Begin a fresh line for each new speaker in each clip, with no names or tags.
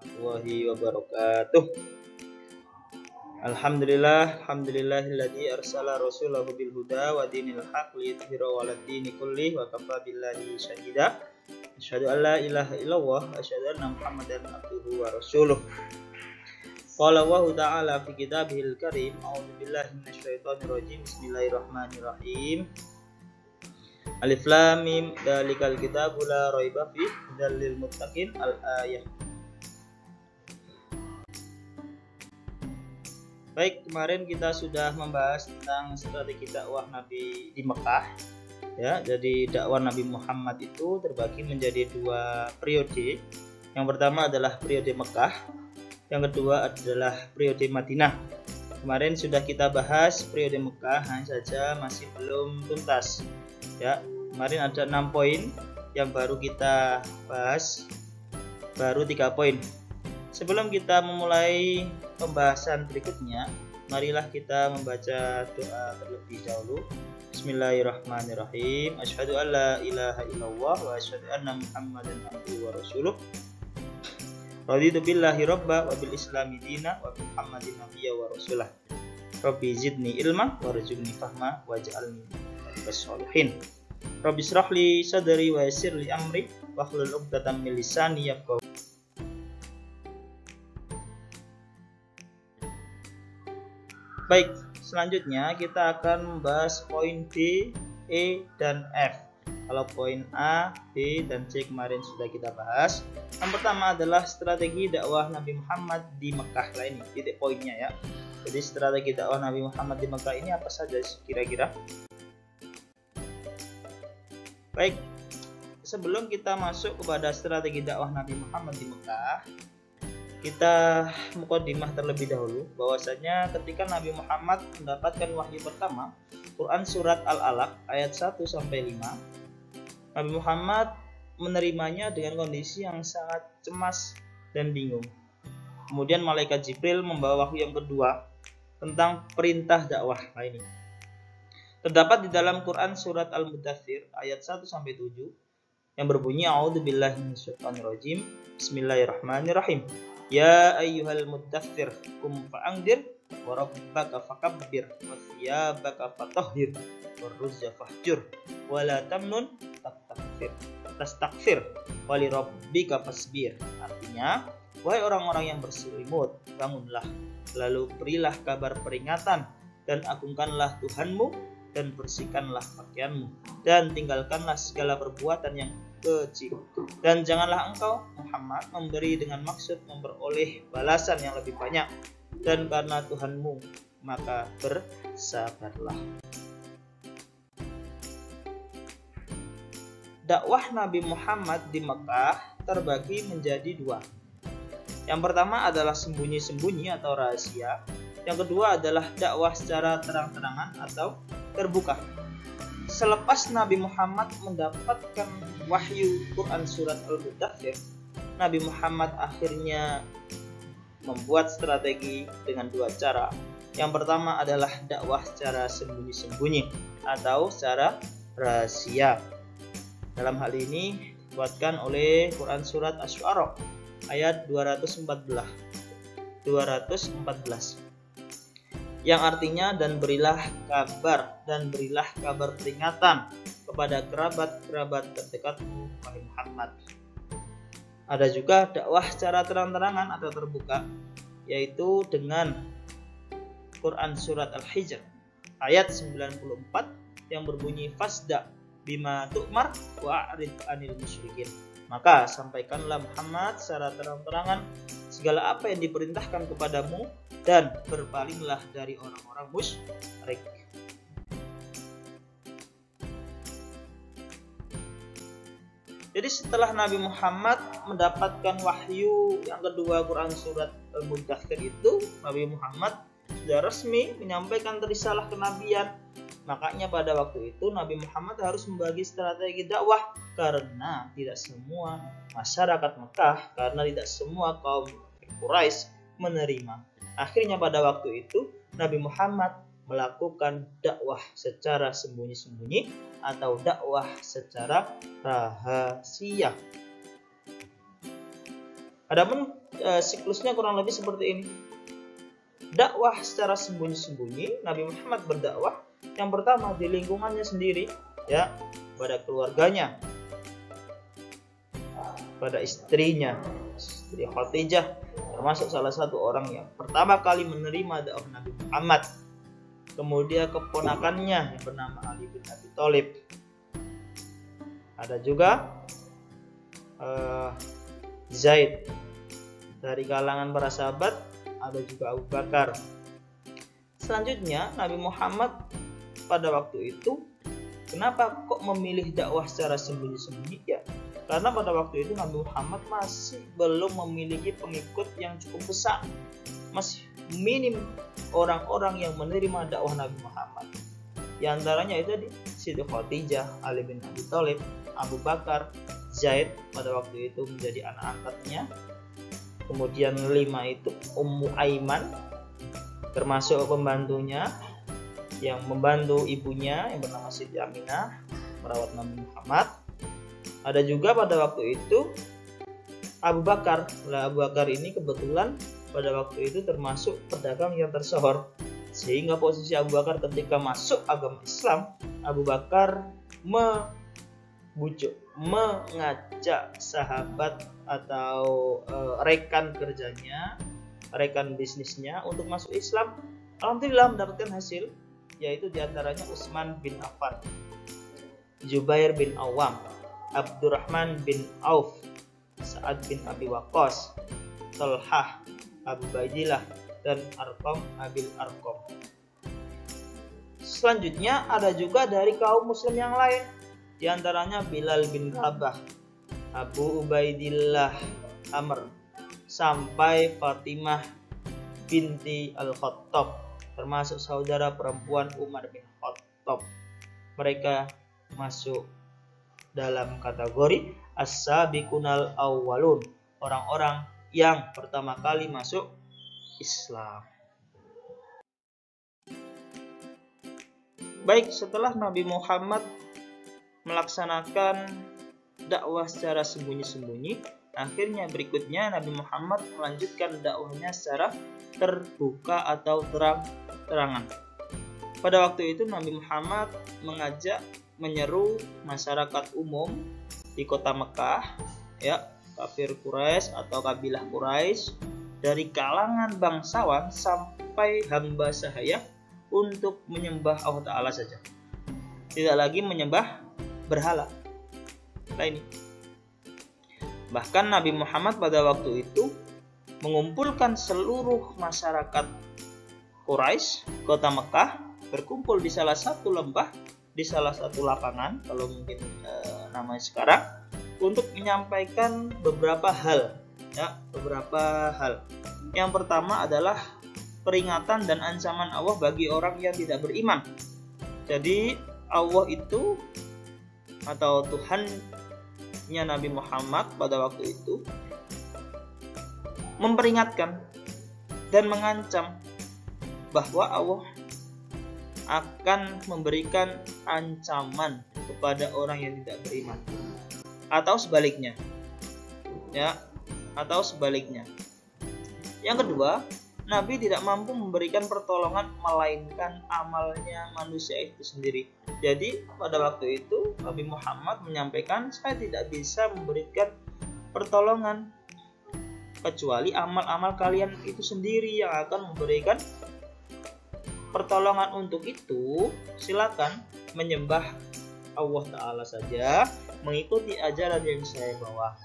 warahmatullahi wabarakatuh. Alhamdulillahilladzi arsala rasulahu bil huda wa dinil haq liyudhhirahu 'alad dini kullih wa kafa billahi syahida. Asyhadu an la ilaha illallah wa asyhadu anna Muhammadan abduhu wa rasuluh. Qala wa ta'ala fi kitabihil karim, a'udzu billahi minasyaitonir rajim. Bismillahirrahmanirrahim. Alif lam mim, dzalikal kitabu la raiba fihi hudal lil muttaqin. Al-ayah. Baik, kemarin kita sudah membahas tentang strategi dakwah Nabi di Mekah. Ya, jadi dakwah Nabi Muhammad itu terbagi menjadi dua periode. Yang pertama adalah periode Mekah, yang kedua adalah periode Madinah. Kemarin sudah kita bahas periode Mekah, hanya saja masih belum tuntas. Ya, kemarin ada 6 poin yang baru kita bahas, baru 3 poin. Sebelum kita memulai pembahasan berikutnya, marilah kita membaca doa terlebih dahulu. Bismillahirrahmanirrahim. Asyhadu an la ilaha illallah wa asyhadu anna Muhammadan abduhu wa rasuluh. Raditu billahi robba wa bil islami dina wa bi Muhammadin nabiyya wa rasulah. Rabbi zidni ilma warzuqni fahma waj'alni minal sholihin. Rabbi shrah li sadri wa yassir li amri wahlul 'uqdatam min lisani yafqahu. Baik, selanjutnya kita akan membahas poin D, E, dan F. Kalau poin A, B, dan C kemarin sudah kita bahas. Yang pertama adalah strategi dakwah Nabi Muhammad di Mekah. Lah ini titik poinnya ya. Jadi strategi dakwah Nabi Muhammad di Mekah ini apa saja kira-kira? Baik, sebelum kita masuk kepada strategi dakwah Nabi Muhammad di Mekah, kita mukadimah terlebih dahulu bahwasanya ketika Nabi Muhammad mendapatkan wahyu pertama, Quran surat Al-Alaq ayat 1 sampai 5, Nabi Muhammad menerimanya dengan kondisi yang sangat cemas dan bingung. Kemudian malaikat Jibril membawa wahyu yang kedua tentang perintah dakwah. Nah ini terdapat di dalam Quran surat Al-Mudaththir ayat 1 sampai 7 yang berbunyi a'udzubillahi minasyaitonirrajim. Bismillahirrahmanirrahim. Ya ayyuhal muddaththir qum fa'andzir wa rabbaka fakabbir wa thiyabaka fatahhir warruzza fahjur wa la tamnun tastakfir wa li rabbika fasbir. Artinya, wahai orang-orang yang berselimut, bangunlah, lalu berilah kabar peringatan dan agungkanlah Tuhanmu dan bersihkanlah pakaianmu dan tinggalkanlah segala perbuatan yang keji, dan janganlah engkau Muhammad memberi dengan maksud memperoleh balasan yang lebih banyak, dan karena Tuhanmu maka bersabarlah. Dakwah Nabi Muhammad di Mekah terbagi menjadi dua. Yang pertama adalah sembunyi-sembunyi atau rahasia. Yang kedua adalah dakwah secara terang-terangan atau terbuka. Selepas Nabi Muhammad mendapatkan wahyu Quran surat Al-Mudaththir, Nabi Muhammad akhirnya membuat strategi dengan dua cara. Yang pertama adalah dakwah secara sembunyi-sembunyi atau secara rahasia. Dalam hal ini dibuatkan oleh Quran surat Asy-Syu'ara ayat 214 yang artinya dan berilah kabar peringatan kepada kerabat-kerabat terdekatmu wahai Muhammad. Ada juga dakwah secara terang-terangan atau terbuka, yaitu dengan Quran surat Al-Hijr ayat 94 yang berbunyi fasda bima tu'mar wa'rid 'anil musyrikin. Maka sampaikanlah Muhammad secara terang-terangan segala apa yang diperintahkan kepadamu dan berpalinglah dari orang-orang musyrik. Jadi setelah Nabi Muhammad mendapatkan wahyu yang kedua Quran surat Al-Mudaththir itu, Nabi Muhammad sudah resmi menyampaikan risalah kenabian. Makanya pada waktu itu Nabi Muhammad harus membagi strategi dakwah karena tidak semua masyarakat Mekah, karena tidak semua kaum Quraisy menerima. Akhirnya pada waktu itu Nabi Muhammad melakukan dakwah secara sembunyi-sembunyi atau dakwah secara rahasia. Adapun siklusnya kurang lebih seperti ini. Dakwah secara sembunyi-sembunyi, Nabi Muhammad berdakwah yang pertama di lingkungannya sendiri, ya, pada keluarganya, pada istrinya, istri Khadijah, termasuk salah satu orang yang pertama kali menerima dakwah Nabi Muhammad. Kemudian keponakannya yang bernama Ali bin Abi Thalib. Ada juga Zaid. Dari kalangan para sahabat ada juga Abu Bakar. Selanjutnya Nabi Muhammad pada waktu itu, kenapa kok memilih dakwah secara sembunyi-sembunyi? Ya, karena pada waktu itu Nabi Muhammad masih belum memiliki pengikut yang cukup besar. Masih minim orang-orang yang menerima dakwah Nabi Muhammad. Di antaranya itu Siti Khadijah, Ali bin Abi Thalib, Abu Bakar, Zaid pada waktu itu menjadi anak angkatnya. Kemudian 5 itu Ummu Aiman, termasuk pembantunya yang membantu ibunya yang bernama Siti Aminah merawat Nabi Muhammad. Ada juga pada waktu itu Abu Bakar. Nah, Abu Bakar ini kebetulan pada waktu itu termasuk pedagang yang tersohor, sehingga posisi Abu Bakar ketika masuk agama Islam, Abu Bakar mengajak sahabat atau rekan kerjanya, rekan bisnisnya untuk masuk Islam. Alhamdulillah mendapatkan hasil, yaitu diantaranya Utsman bin Affan, Zubair bin Awam, Abdurrahman bin Auf, Sa'ad bin Abi Waqqas, Talhah, Abu Baidillah, dan Arqam Abil Arqam. Selanjutnya ada juga dari kaum muslim yang lain, di antaranya Bilal bin Rabah, Abu Ubaidillah Amr, sampai Fatimah binti Al-Khattab, termasuk saudara perempuan Umar bin Khattab. Mereka masuk dalam kategori as-sabiqunal awwalun, orang-orang yang pertama kali masuk Islam. Baik, setelah Nabi Muhammad melaksanakan dakwah secara sembunyi-sembunyi, akhirnya berikutnya Nabi Muhammad melanjutkan dakwahnya secara terbuka atau terang-terangan. Pada waktu itu Nabi Muhammad menyeru masyarakat umum di kota Mekah, ya, kafir Quraisy atau kabilah Quraisy, dari kalangan bangsawan sampai hamba sahaya, untuk menyembah Allah Ta'ala saja, tidak lagi menyembah berhala lain. Bahkan Nabi Muhammad pada waktu itu mengumpulkan seluruh masyarakat Quraisy kota Mekah, berkumpul di salah satu lembah, di salah satu lapangan, kalau mungkin namanya sekarang, untuk menyampaikan beberapa hal, ya, beberapa hal. Yang pertama adalah peringatan dan ancaman Allah bagi orang yang tidak beriman. Jadi Allah itu atau Tuhannya Nabi Muhammad pada waktu itu memperingatkan dan mengancam bahwa Allah akan memberikan ancaman kepada orang yang tidak beriman, atau sebaliknya, ya, atau sebaliknya. Yang kedua, Nabi tidak mampu memberikan pertolongan melainkan amalnya manusia itu sendiri. Jadi pada waktu itu Nabi Muhammad menyampaikan, saya tidak bisa memberikan pertolongan kecuali amal-amal kalian itu sendiri yang akan memberikan pertolongan. Untuk itu silakan menyembah Allah Ta'ala saja, mengikuti ajaran yang saya bawa.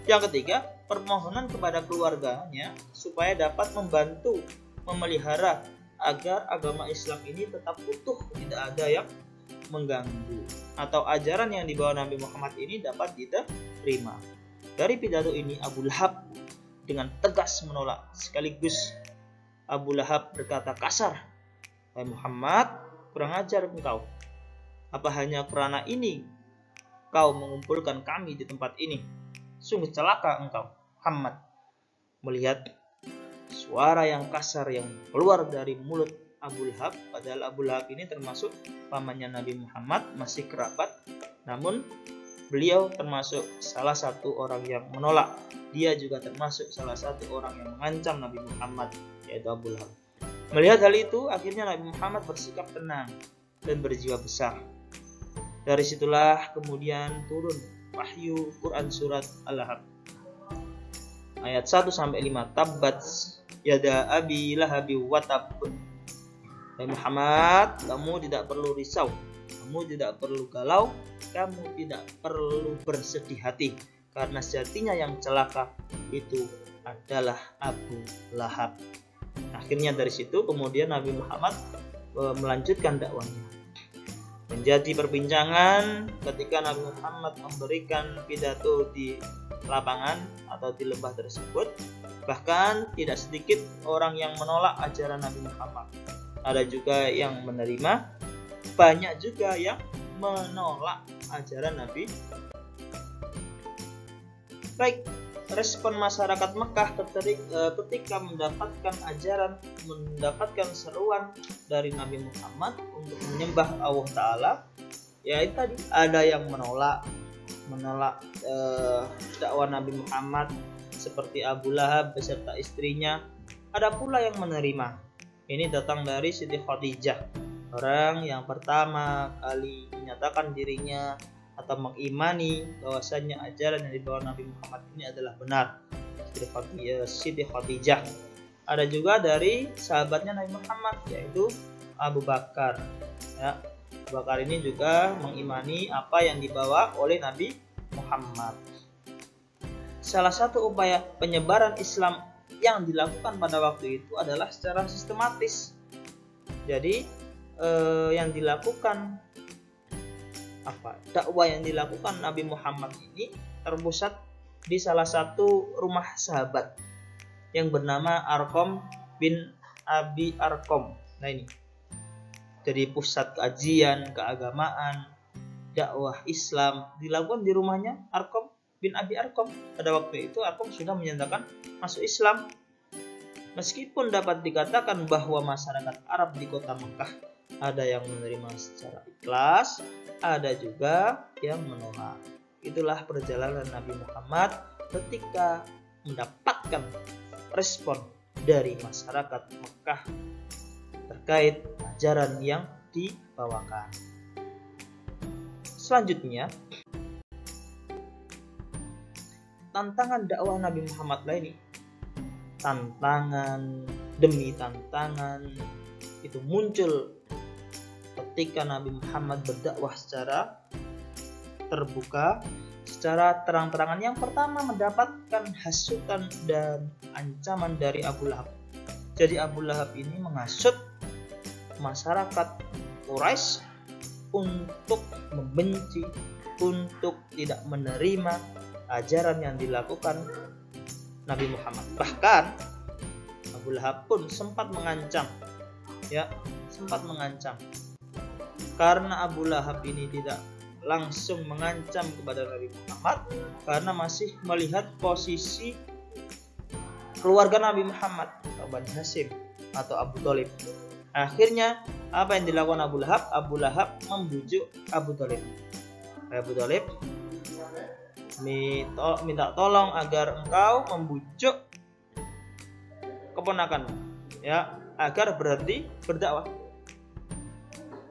Yang ketiga, permohonan kepada keluarganya supaya dapat membantu memelihara agar agama Islam ini tetap utuh, tidak ada yang mengganggu, atau ajaran yang dibawa Nabi Muhammad ini dapat diterima. Dari pidato ini Abu Lahab dengan tegas menolak. Sekaligus Abu Lahab berkata kasar, "Wahai Muhammad, kurang ajar engkau. Apa hanya karena ini kau mengumpulkan kami di tempat ini? Sungguh celaka engkau, Muhammad." Melihat suara yang kasar yang keluar dari mulut Abu Lahab, padahal Abu Lahab ini termasuk pamannya Nabi Muhammad, masih kerabat, namun beliau termasuk salah satu orang yang menolak. Dia juga termasuk salah satu orang yang mengancam Nabi Muhammad, yaitu Abu Lahab. Melihat hal itu, akhirnya Nabi Muhammad bersikap tenang dan berjiwa besar. Dari situlah kemudian turun wahyu Quran surat Al-Lahab ayat 1-5. Tabbat yada abi lahabi watab. Muhammad, kamu tidak perlu risau, kamu tidak perlu galau, kamu tidak perlu bersedih hati, karena sejatinya yang celaka itu adalah Abu Lahab. Akhirnya dari situ kemudian Nabi Muhammad melanjutkan dakwahnya. Menjadi perbincangan ketika Nabi Muhammad memberikan pidato di lapangan atau di lembah tersebut. Bahkan tidak sedikit orang yang menolak ajaran Nabi Muhammad. Ada juga yang menerima, banyak juga yang menolak ajaran Nabi. Baik, respon masyarakat Mekah ketika mendapatkan ajaran, mendapatkan seruan dari Nabi Muhammad untuk menyembah Allah Ta'ala, ya itu tadi, ada yang menolak dakwah Nabi Muhammad seperti Abu Lahab beserta istrinya. Ada pula yang menerima. Ini datang dari Siti Khadijah, orang yang pertama kali menyatakan dirinya atau mengimani bahwasanya ajaran yang dibawa Nabi Muhammad ini adalah benar, Siti Khadijah. Ada juga dari sahabatnya Nabi Muhammad, yaitu Abu Bakar. Ya, Abu Bakar ini juga mengimani apa yang dibawa oleh Nabi Muhammad. Salah satu upaya penyebaran Islam yang dilakukan pada waktu itu adalah secara sistematis. Jadi yang dilakukan dakwah yang dilakukan Nabi Muhammad ini terpusat di salah satu rumah sahabat yang bernama Arqam bin Abi Arqam. Nah ini jadi pusat kajian keagamaan, dakwah Islam dilakukan di rumahnya Arqam bin Abi Arqam. Pada waktu itu Arqam sudah menyatakan masuk Islam. Meskipun dapat dikatakan bahwa masyarakat Arab di kota Mekah ada yang menerima secara ikhlas, ada juga yang menolak. Itulah perjalanan Nabi Muhammad ketika mendapatkan respon dari masyarakat Mekah terkait ajaran yang dibawakan. Selanjutnya, tantangan dakwah Nabi Muhammad lainnya, tantangan demi tantangan itu muncul ketika Nabi Muhammad berdakwah secara terbuka, secara terang-terangan. Yang pertama, mendapatkan hasutan dan ancaman dari Abu Lahab. Jadi Abu Lahab ini menghasut masyarakat Quraisy untuk membenci, untuk tidak menerima ajaran yang dilakukan Nabi Muhammad. Bahkan Abu Lahab pun sempat mengancam, karena Abu Lahab ini tidak langsung mengancam kepada Nabi Muhammad karena masih melihat posisi keluarga Nabi Muhammad, Bani Hashim atau Abu Thalib. Akhirnya apa yang dilakukan Abu Lahab? Abu Lahab membujuk Abu Thalib. Abu Thalib minta tolong agar engkau membujuk keponakanmu, agar berhenti berdakwah.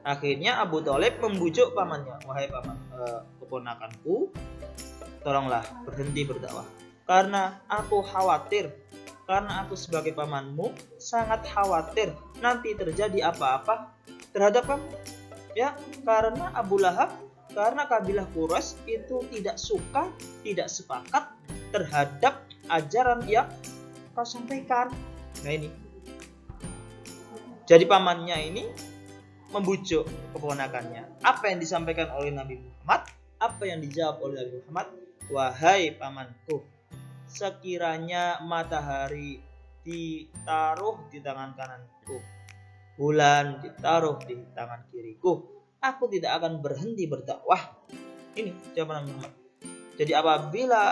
Akhirnya Abu Thalib membujuk pamannya, wahai paman, keponakanku, tolonglah berhenti berdakwah, karena aku khawatir, karena aku sebagai pamanmu sangat khawatir nanti terjadi apa-apa terhadap kamu. Karena Abu Lahab, karena kabilah Quraisy itu tidak suka, tidak sepakat terhadap ajaran yang kau sampaikan. Nah ini, jadi pamannya ini membujuk keponakannya. Apa yang disampaikan oleh Nabi Muhammad? Apa yang dijawab oleh Nabi Muhammad? Wahai pamanku, sekiranya matahari ditaruh di tangan kananku, bulan ditaruh di tangan kiriku, aku tidak akan berhenti berdakwah. Ini jawaban Nabi Muhammad. Jadi apabila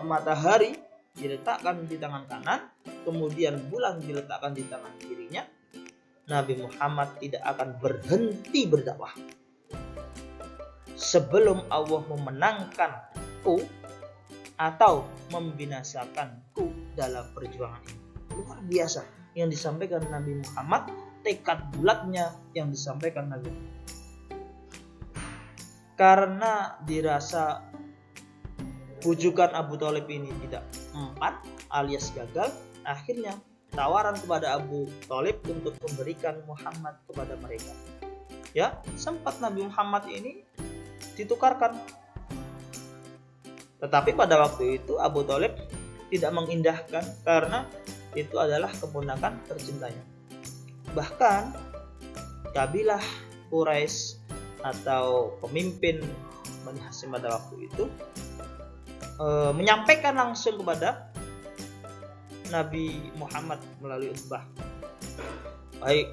matahari diletakkan di tangan kanan, kemudian bulan diletakkan di tangan kirinya, Nabi Muhammad tidak akan berhenti berdakwah sebelum Allah memenangkanku atau membinasakanku dalam perjuangan ini. Luar biasa yang disampaikan Nabi Muhammad, tekad bulatnya yang disampaikan Nabi Muhammad. Karena dirasa bujukan Abu Thalib ini tidak mempan alias gagal, akhirnya tawaran kepada Abu Thalib untuk memberikan Muhammad kepada mereka. Ya, sempat Nabi Muhammad ini ditukarkan. Tetapi pada waktu itu Abu Thalib tidak mengindahkan karena itu adalah keponakan tercintanya. Bahkan kabilah Quraisy atau pemimpin Bani Hashim pada waktu itu menyampaikan langsung kepada Nabi Muhammad melalui Utbah, baik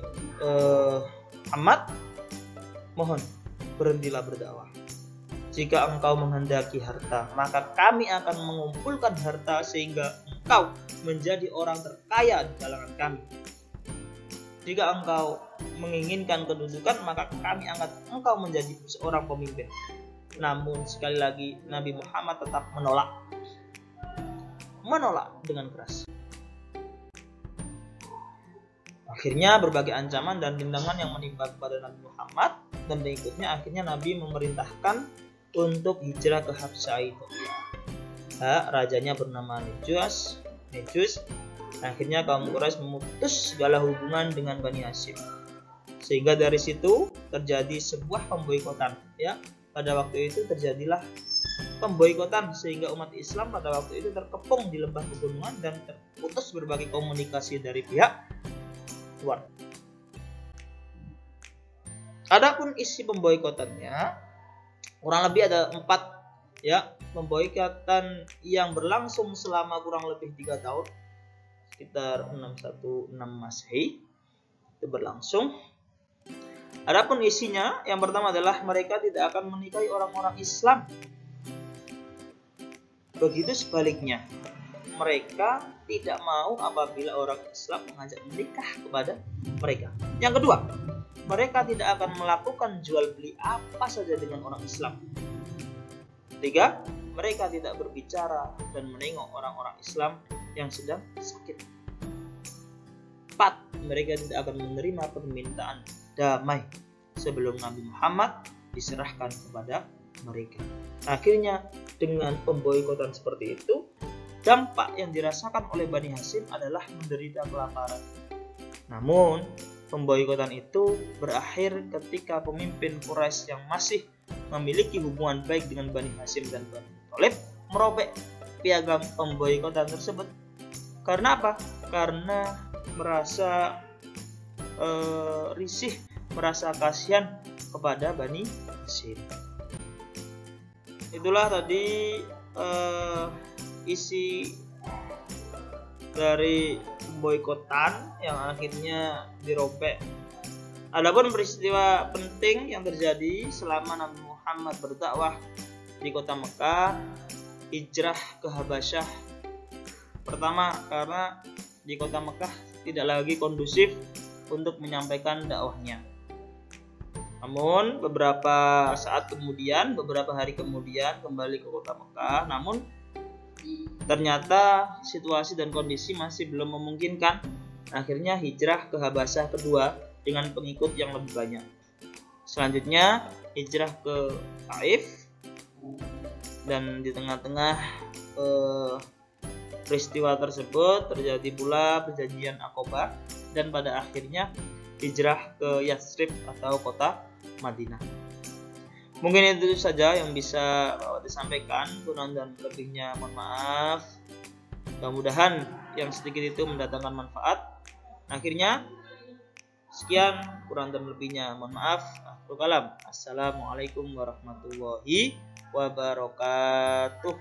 Muhammad, mohon berhentilah berdakwah. Jika engkau menghendaki harta, maka kami akan mengumpulkan harta sehingga engkau menjadi orang terkaya di kalangan kami. Jika engkau menginginkan kedudukan, maka kami angkat engkau menjadi seorang pemimpin. Namun sekali lagi Nabi Muhammad tetap menolak dengan keras. Akhirnya berbagai ancaman dan rintangan yang menimpa kepada Nabi Muhammad dan berikutnya akhirnya Nabi memerintahkan untuk hijrah ke Habsyah Ethiopia. Rajanya bernama Nejus. Akhirnya kaum Quraisy memutus segala hubungan dengan Bani Hashim. Sehingga dari situ terjadi sebuah pemboikotan. Ya, pada waktu itu terjadilah pemboikotan sehingga umat Islam pada waktu itu terkepung di lembah pegunungan dan terputus berbagai komunikasi dari pihak luar. Adapun isi pemboikotannya kurang lebih ada 4 ya, pemboikotan yang berlangsung selama kurang lebih 3 tahun, sekitar 616 Masehi itu berlangsung. Adapun isinya yang pertama adalah mereka tidak akan menikahi orang-orang Islam. Begitu sebaliknya, mereka tidak mau apabila orang Islam mengajak menikah kepada mereka. Yang kedua, mereka tidak akan melakukan jual beli apa saja dengan orang Islam. Ketiga, mereka tidak berbicara dan menengok orang-orang Islam yang sedang sakit. 4, mereka tidak akan menerima permintaan damai sebelum Nabi Muhammad diserahkan kepada mereka. Akhirnya dengan pemboikotan seperti itu, dampak yang dirasakan oleh Bani Hashim adalah menderita kelaparan. Namun pemboikotan itu berakhir ketika pemimpin Quraisy yang masih memiliki hubungan baik dengan Bani Hashim dan Bani Thalib merobek piagam pemboikotan tersebut. Karena apa? Karena merasa risih, merasa kasihan kepada Bani Hashim. Itulah tadi isi dari pemboikotan yang akhirnya dirobek. Adapun peristiwa penting yang terjadi selama Nabi Muhammad berdakwah di kota Mekah, hijrah ke Habasyah. Pertama, karena di kota Mekah tidak lagi kondusif untuk menyampaikan dakwahnya. Namun beberapa hari kemudian kembali ke kota Mekah. Namun ternyata situasi dan kondisi masih belum memungkinkan. Akhirnya hijrah ke Habasyah kedua dengan pengikut yang lebih banyak. Selanjutnya hijrah ke Taif, dan di tengah-tengah peristiwa tersebut terjadi pula perjanjian Aqabah, dan pada akhirnya hijrah ke Yatsrib atau kota Madinah. Mungkin itu saja yang bisa disampaikan, kurang dan lebihnya mohon maaf. Mudah-mudahan yang sedikit itu mendatangkan manfaat. Akhirnya sekian, kurang dan lebihnya mohon maaf. Assalamualaikum warahmatullahi wabarakatuh.